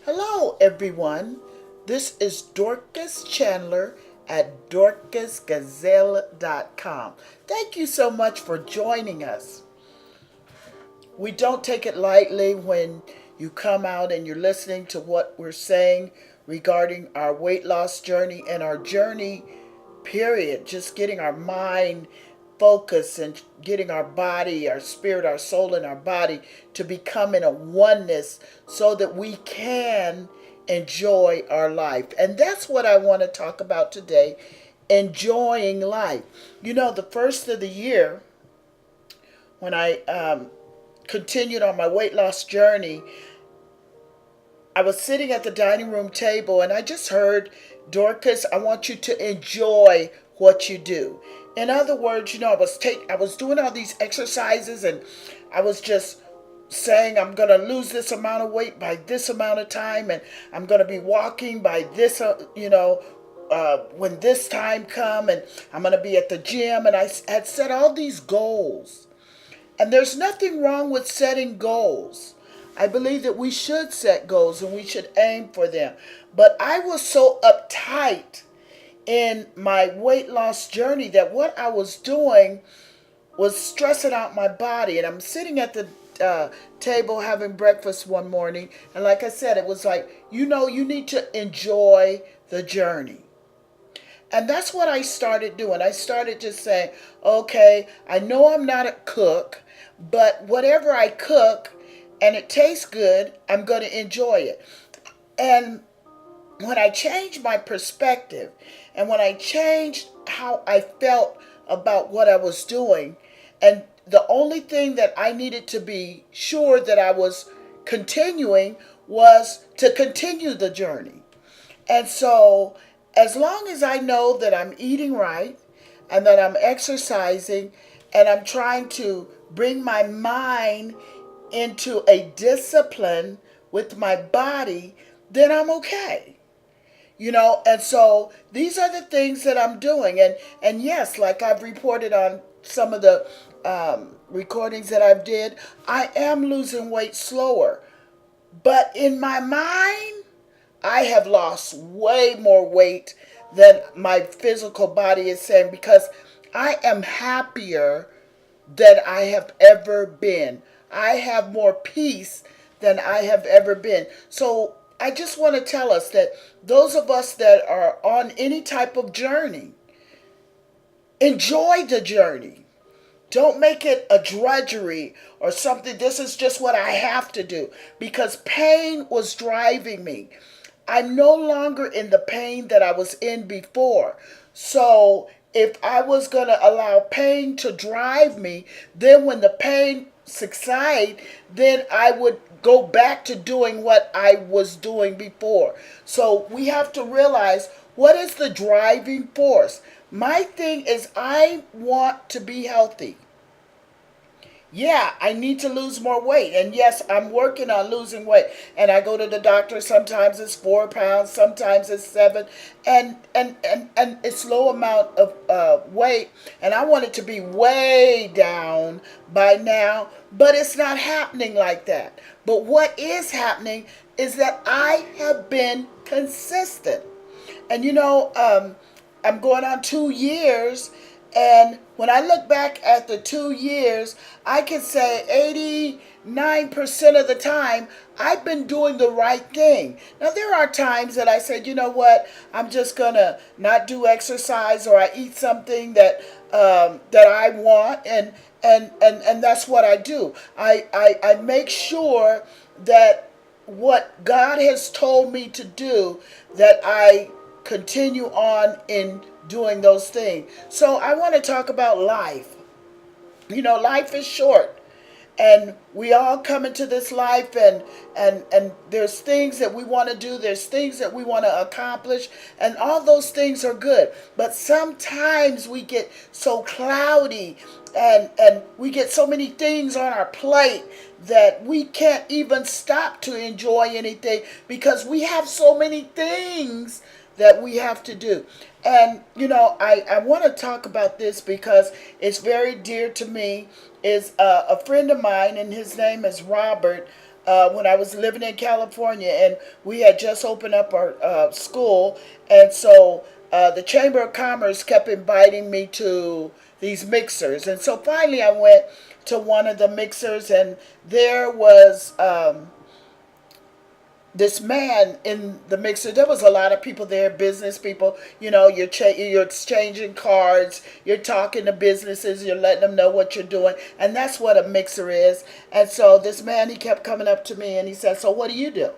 Hello, everyone. This is Dorcas Chandler at dorcasgazelle.com. Thank you so much for joining us. We don't take it lightly when you come out and you're listening to what we're saying regarding our weight loss journey and our journey, period. Just getting our mind focused and getting our body, our spirit, our soul, and our body to become in a oneness so that we can enjoy our life. And that's what I want to talk about today, enjoying life. You know, the first of the year, when I continued on my weight loss journey, I was sitting at the dining room table and I just heard, Dorcas, I want you to enjoy what you do. In other words, I was doing all these exercises and I was just saying I'm going to lose this amount of weight by this amount of time and I'm going to be walking by this when this time come, and I'm going to be at the gym, and I had set all these goals. And there's nothing wrong with setting goals. I believe that we should set goals and we should aim for them. But I was so uptight in my weight loss journey that what I was doing was stressing out my body. And I'm sitting at the table having breakfast one morning. And like I said, it was like, you need to enjoy the journey. And that's what I started doing. I started just saying, okay, I know I'm not a cook, but whatever I cook and it tastes good, I'm going to enjoy it. And when I changed my perspective and when I changed how I felt about what I was doing, and the only thing that I needed to be sure that I was continuing was to continue the journey. And so, as long as I know that I'm eating right and that I'm exercising and I'm trying to bring my mind into a discipline with my body, then I'm okay. And so these are the things that I'm doing. And yes, like I've reported on some of the recordings that I've did, I am losing weight slower. But in my mind, I have lost way more weight than my physical body is saying, because I am happier than I have ever been. I have more peace than I have ever been. So I just want to tell us that those of us that are on any type of journey, enjoy the journey. Don't make it a drudgery or something. This is just what I have to do, because pain was driving me. I'm no longer in the pain that I was in before. So if I was going to allow pain to drive me, then when the pain subside, then I would go back to doing what I was doing before. So we have to realize, what is the driving force? My thing is, I want to be healthy. Yeah, I need to lose more weight. And yes, I'm working on losing weight. And I go to the doctor, sometimes it's 4 pounds, sometimes it's seven. And it's low amount of weight. And I want it to be way down by now. But it's not happening like that. But what is happening is that I have been consistent. And I'm going on 2 years, and when I look back at the 2 years, I can say 89% of the time I've been doing the right thing. Now, there are times that I said, you know what, I'm just going to not do exercise, or I eat something that I want, and that's what I do. I make sure that what God has told me to do, that I continue on in doing those things. So I want to talk about life. Life is short, and we all come into this life, and there's things that we want to do, there's things that we want to accomplish, and all those things are good. But sometimes we get so cloudy, and we get so many things on our plate that we can't even stop to enjoy anything, because we have so many things that we have to do. And I want to talk about this because it's very dear to me. Is a friend of mine, and his name is Robert. when I was living in California, and we had just opened up our school, and so the Chamber of Commerce kept inviting me to these mixers, and so finally I went to one of the mixers, and there was this man in the mixer. There was a lot of people there, business people. You know, you're exchanging cards, you're talking to businesses, you're letting them know what you're doing, and that's what a mixer is. And so this man, he kept coming up to me and he said, "So what do you do?"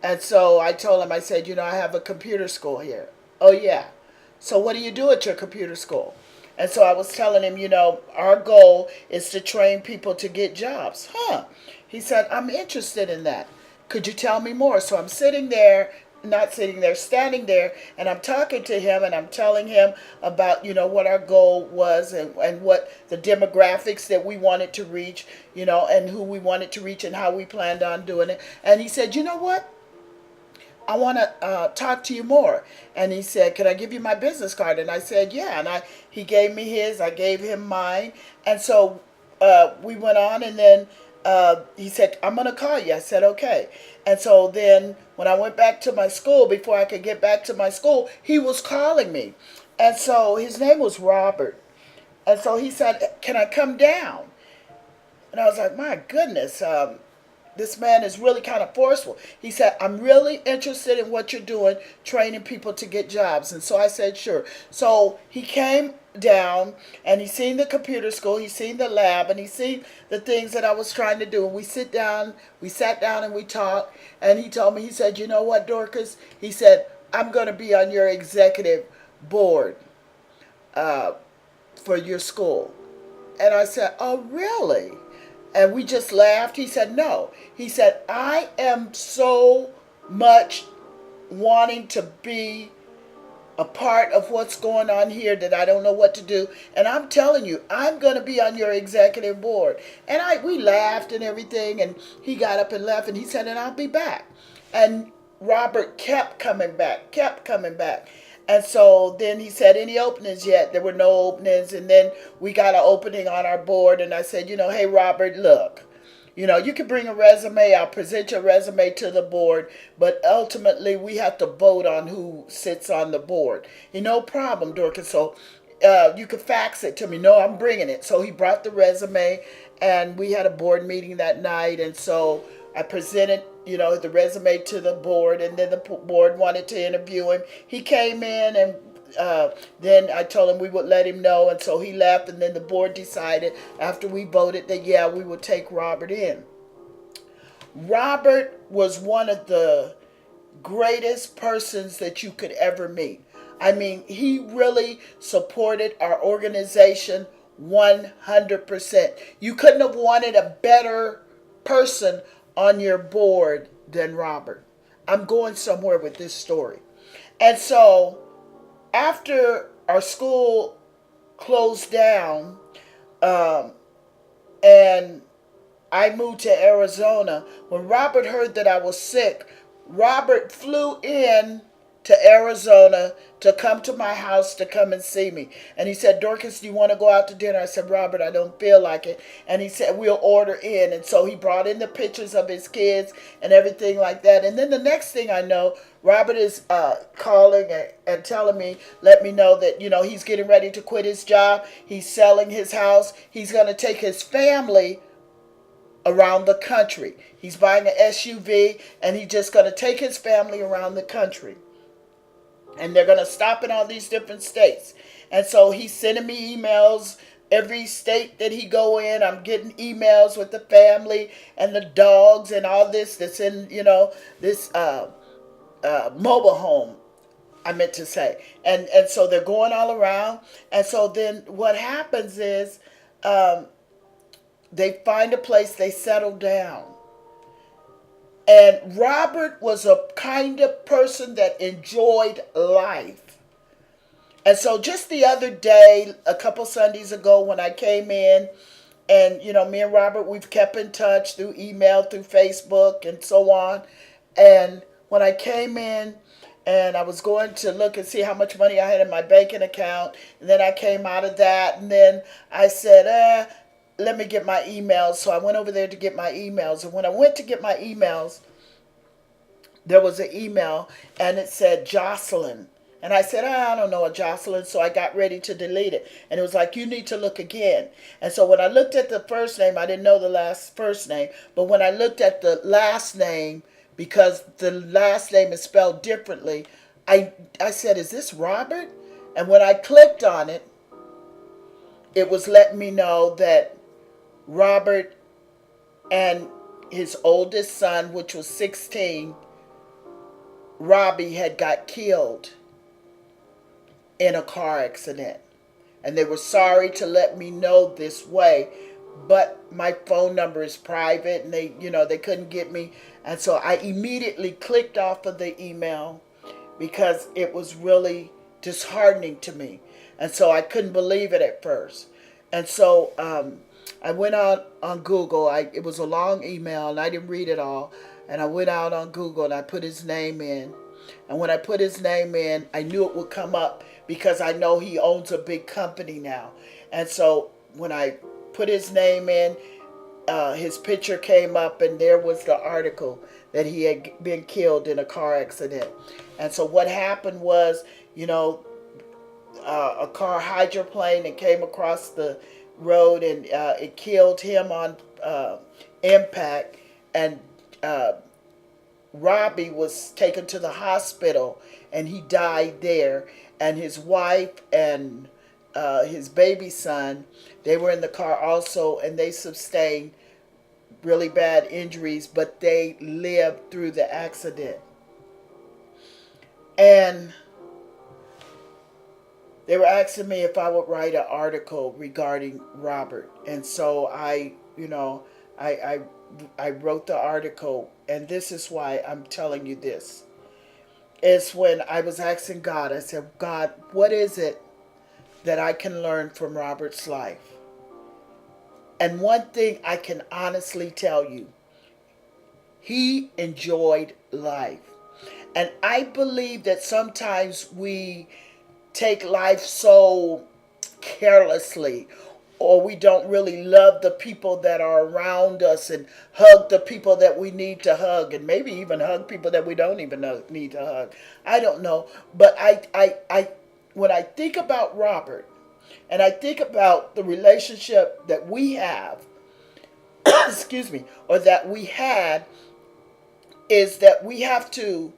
And so I told him, I said, "I have a computer school here." "Oh yeah." "So what do you do at your computer school?" And so I was telling him, our goal is to train people to get jobs. Huh. He said, "I'm interested in that. Could you tell me more?" So I'm sitting there, not sitting there, standing there, and I'm talking to him and I'm telling him about, what our goal was, and what the demographics that we wanted to reach, and who we wanted to reach and how we planned on doing it. And he said, "You know what? I want to talk to you more." And he said, "Can I give you my business card?" And I said, "Yeah." And he gave me his, I gave him mine. And so we went on, and then he said, "I'm going to call you." I said, "Okay." And so then when I went back to my school, before I could get back to my school, he was calling me. And so his name was Robert. And so he said, "Can I come down?" And I was like, "My goodness, this man is really kind of forceful." He said, "I'm really interested in what you're doing, training people to get jobs." And so I said, "Sure." So he came down and he seen the computer school, he seen the lab, and he seen the things that I was trying to do. And we sat down and we talked. And he told me, he said, "You know what, Dorcas?" He said, "I'm going to be on your executive board uh, for your school." And I said, "Oh, really?" And we just laughed. He said, "No." He said, "I am so much wanting to be a part of what's going on here that I don't know what to do. And I'm telling you, I'm going to be on your executive board." And we laughed and everything. And he got up and left. And he said, "And I'll be back." And Robert kept coming back, kept coming back. And so then he said, "Any openings yet?" There were no openings. And then we got an opening on our board. And I said, "Hey, Robert, look, you can bring a resume. I'll present your resume to the board. But ultimately, we have to vote on who sits on the board." "No problem, Dorcas. So you can fax it to me." "No, I'm bringing it." So he brought the resume. And we had a board meeting that night. And so I presented, the resume to the board, and then the board wanted to interview him. He came in, and then I told him we would let him know, and so he left. And then the board decided, after we voted, that yeah, we would take Robert in. Robert was one of the greatest persons that you could ever meet. I mean, he really supported our organization 100%. You couldn't have wanted a better person on your board than Robert. I'm going somewhere with this story. And so after our school closed down, um, and I moved to Arizona, when Robert heard that I was sick, Robert flew in to Arizona to come to my house to come and see me. And he said, "Dorcas, do you want to go out to dinner?" I said, "Robert, I don't feel like it." And he said, "We'll order in." And so he brought in the pictures of his kids and everything like that. And then the next thing I know, Robert is calling and telling me, let me know that, he's getting ready to quit his job. He's selling his house. He's going to take his family around the country. He's buying an SUV, and he's just going to take his family around the country. And they're going to stop in all these different states. And so he's sending me emails. Every state that he go in, I'm getting emails with the family and the dogs and all this that's in, this mobile home, I meant to say. And so they're going all around. And so then what happens is they find a place, they settle down. And Robert was a kind of person that enjoyed life. And so just the other day, a couple Sundays ago, when I came in, and, me and Robert, we've kept in touch through email, through Facebook, and so on. And when I came in, and I was going to look and see how much money I had in my banking account, and then I came out of that, and then I said, let me get my emails. So I went over there to get my emails. And when I went to get my emails, there was an email and it said Jocelyn. And I said, I don't know a Jocelyn. So I got ready to delete it. And it was like, you need to look again. And so when I looked at the first name, I didn't know the last first name. But when I looked at the last name, because the last name is spelled differently, I said, is this Robert? And when I clicked on it, it was letting me know that Robert and his oldest son, which was 16, Robbie, had got killed in a car accident. And they were sorry to let me know this way, but my phone number is private and they couldn't get me. And so I immediately clicked off of the email because it was really disheartening to me. And so I couldn't believe it at first. And so I went out on Google. It was a long email and I didn't read it all. And I went out on Google and I put his name in. And when I put his name in, I knew it would come up because I know he owns a big company now. And so when I put his name in, his picture came up and there was the article that he had been killed in a car accident. And so what happened was, a car hydroplaned and came across the road and it killed him on impact. And Robbie was taken to the hospital and he died there. And his wife and his baby son, they were in the car also, and they sustained really bad injuries, but they lived through the accident. And they were asking me if I would write an article regarding Robert. And so I wrote the article, and this is why I'm telling you this. It's when I was asking God, I said, God, what is it that I can learn from Robert's life? And one thing I can honestly tell you, he enjoyed life. And I believe that sometimes we take life so carelessly, or we don't really love the people that are around us and hug the people that we need to hug, and maybe even hug people that we don't even need to hug. I don't know. But I when I think about Robert, and I think about the relationship that we have, excuse me, or that we had, is that we have to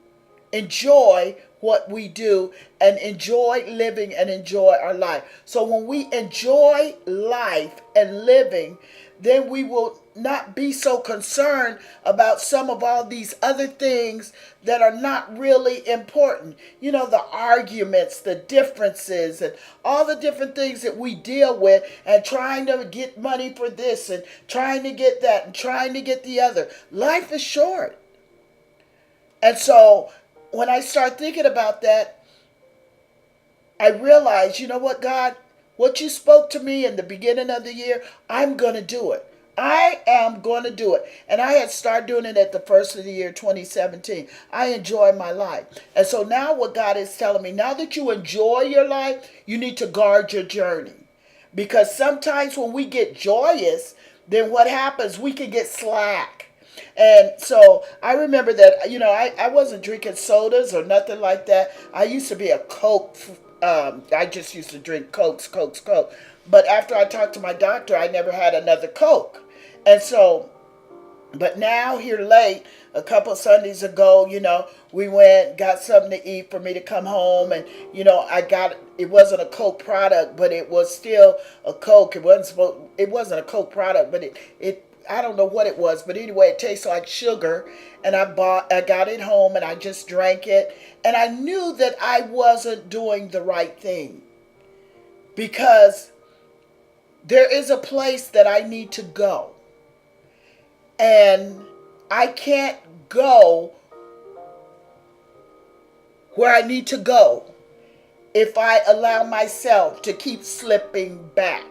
enjoy what we do and enjoy living and enjoy our life. So when we enjoy life and living, then we will not be so concerned about some of all these other things that are not really important. The arguments, the differences, and all the different things that we deal with, and trying to get money for this and trying to get that and trying to get the other. Life is short. And so when I start thinking about that, I realize, you know what, God, what you spoke to me in the beginning of the year, I'm going to do it. I am going to do it. And I had started doing it at the first of the year, 2017. I enjoy my life. And so now what God is telling me, now that you enjoy your life, you need to guard your journey. Because sometimes when we get joyous, then what happens? We can get slack. And so I remember that, I wasn't drinking sodas or nothing like that. I used to be a Coke. I just used to drink Coke. But after I talked to my doctor, I never had another Coke. And so, but now here late, a couple Sundays ago, we went, got something to eat for me to come home. And, it wasn't a Coke product, but it was still a Coke. It wasn't a Coke product, but it I don't know what it was, but anyway, it tastes like sugar. And I got it home and I just drank it. And I knew that I wasn't doing the right thing, because there is a place that I need to go. And I can't go where I need to go if I allow myself to keep slipping back.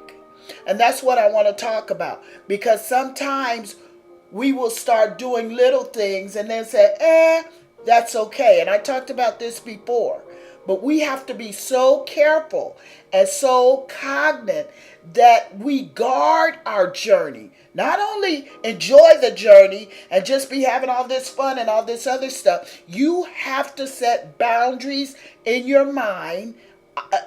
And that's what I want to talk about. Because sometimes we will start doing little things and then say, that's okay. And I talked about this before. But we have to be so careful and so cognizant that we guard our journey. Not only enjoy the journey and just be having all this fun and all this other stuff, you have to set boundaries in your mind.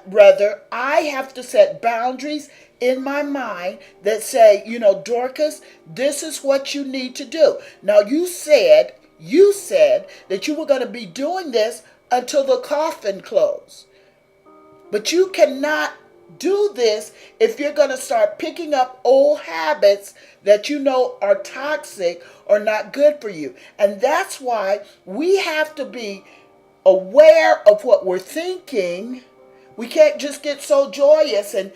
Rather, I have to set boundaries in my mind that say, Dorcas, this is what you need to do. Now, you said that you were going to be doing this until the coffin closed. But you cannot do this if you're going to start picking up old habits that you know are toxic or not good for you. And that's why we have to be aware of what we're thinking. We can't just get so joyous and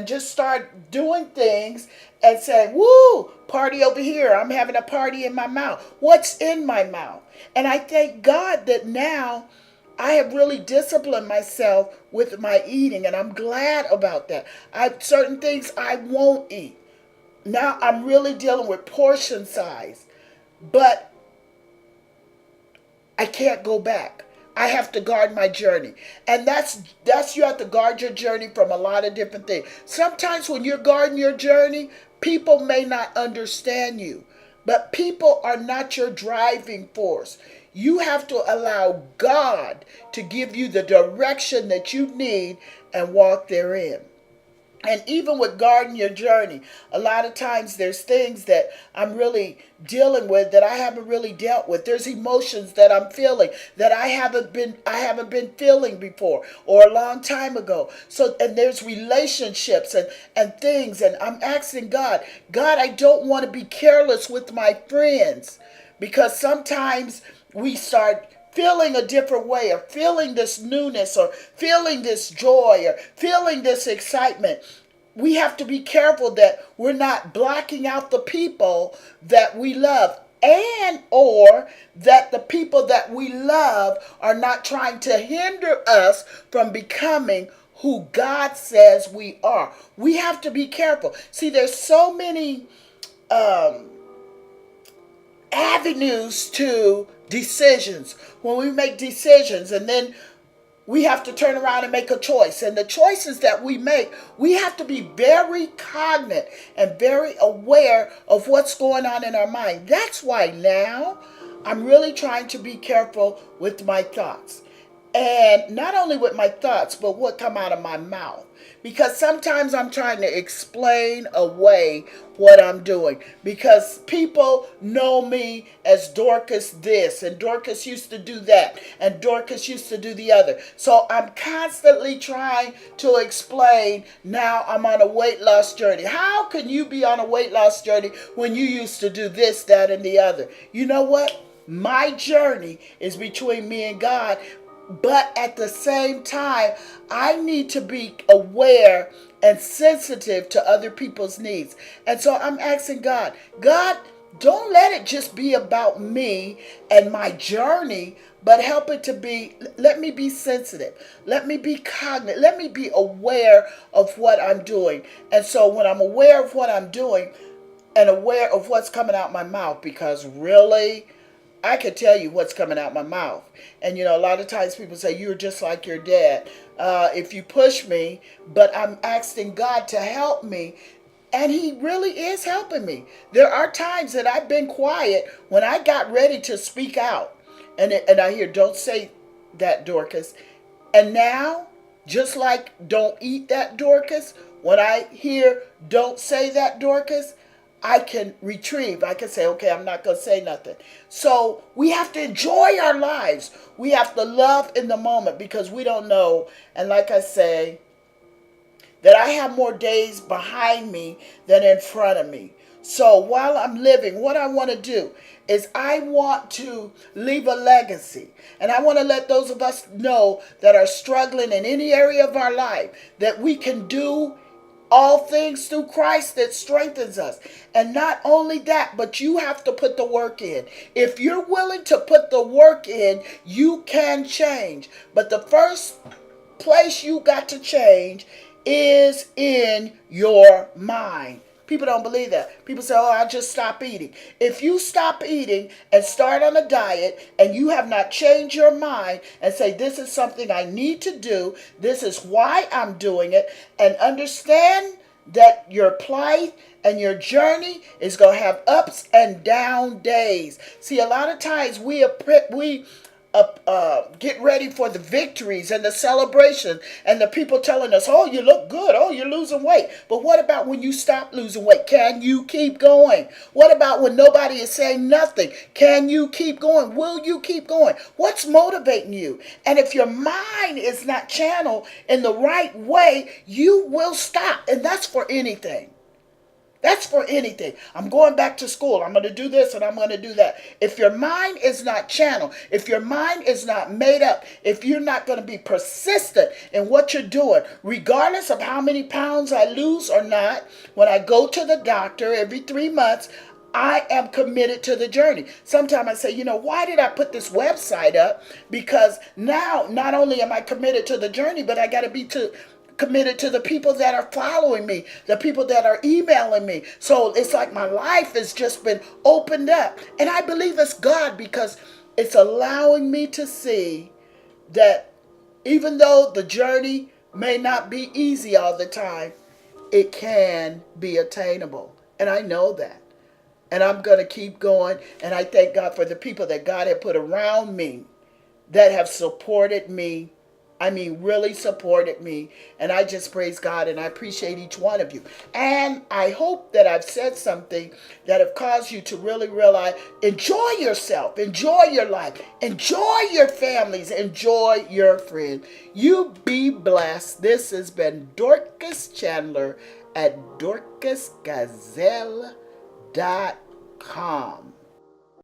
just start doing things and say, woo, party over here. I'm having a party in my mouth. What's in my mouth? And I thank God that now I have really disciplined myself with my eating, and I'm glad about that. Certain things I won't eat. Now I'm really dealing with portion size, but I can't go back. I have to guard my journey. And that's you have to guard your journey from a lot of different things. Sometimes when you're guarding your journey, people may not understand you. But people are not your driving force. You have to allow God to give you the direction that you need and walk therein. And even with guarding your journey, a lot of times there's things that I'm really dealing with that I haven't really dealt with. There's emotions that I'm feeling that I haven't been feeling before or a long time ago. So, and there's relationships and things, and I'm asking God, I don't want to be careless with my friends, because sometimes we start feeling a different way, or feeling this newness, or feeling this joy, or feeling this excitement. We have to be careful that we're not blocking out the people that we love, and or that the people that we love are not trying to hinder us from becoming who God says we are. We have to be careful. See, there's so many avenues to decisions. When we make decisions, and then we have to turn around and make a choice. And the choices that we make, we have to be very cognizant and very aware of what's going on in our mind. That's why now I'm really trying to be careful with my thoughts. And not only with my thoughts, but what come out of my mouth. Because sometimes I'm trying to explain away what I'm doing. Because people know me as Dorcas this, and Dorcas used to do that, and Dorcas used to do the other. So I'm constantly trying to explain, now I'm on a weight loss journey. How can you be on a weight loss journey when you used to do this, that, and the other? You know what? My journey is between me and God. But at the same time, I need to be aware and sensitive to other people's needs. And so I'm asking God, don't let it just be about me and my journey, but help it to be, let me be sensitive. Let me be cognizant. Let me be aware of what I'm doing. And so when I'm aware of what I'm doing and aware of what's coming out my mouth, because really, I could tell you what's coming out my mouth. And, a lot of times people say, you're just like your dad. If you push me, but I'm asking God to help me. And he really is helping me. There are times that I've been quiet when I got ready to speak out. And I hear, don't say that, Dorcas. And now, just like don't eat that, Dorcas, when I hear don't say that, Dorcas, I can retrieve. I can say, okay, I'm not going to say nothing. So we have to enjoy our lives. We have to love in the moment, because we don't know. And like I say, that I have more days behind me than in front of me. So while I'm living, what I want to do is I want to leave a legacy. And I want to let those of us know that are struggling in any area of our life that we can do all things through Christ that strengthens us. And not only that, but you have to put the work in. If you're willing to put the work in, you can change. But the first place you got to change is in your mind. People don't believe that. People say, oh, I'll just stop eating. If you stop eating and start on a diet and you have not changed your mind and say, this is something I need to do, this is why I'm doing it, and understand that your plight and your journey is going to have ups and down days. See, a lot of times we get ready for the victories and the celebration and the people telling us, oh, you look good, oh, you're losing weight. But what about when you stop losing weight? Can you keep going? What about when nobody is saying nothing? Can you keep going? Will you keep going? What's motivating you? And if your mind is not channeled in the right way, you will stop. And that's for anything. That's for anything. I'm going back to school. I'm going to do this and I'm going to do that. If your mind is not channeled, if your mind is not made up, if you're not going to be persistent in what you're doing, regardless of how many pounds I lose or not, when I go to the doctor every 3 months, I am committed to the journey. Sometimes I say, why did I put this website up? Because now not only am I committed to the journey, but I got to be committed to the people that are following me, the people that are emailing me. So it's like my life has just been opened up. And I believe it's God, because it's allowing me to see that even though the journey may not be easy all the time, it can be attainable. And I know that. And I'm going to keep going. And I thank God for the people that God had put around me that have supported me. I mean, really supported me. And I just praise God, and I appreciate each one of you. And I hope that I've said something that have caused you to really realize, enjoy yourself, enjoy your life, enjoy your families, enjoy your friends. You be blessed. This has been Dorcas Chandler at dorcasgazelle.com.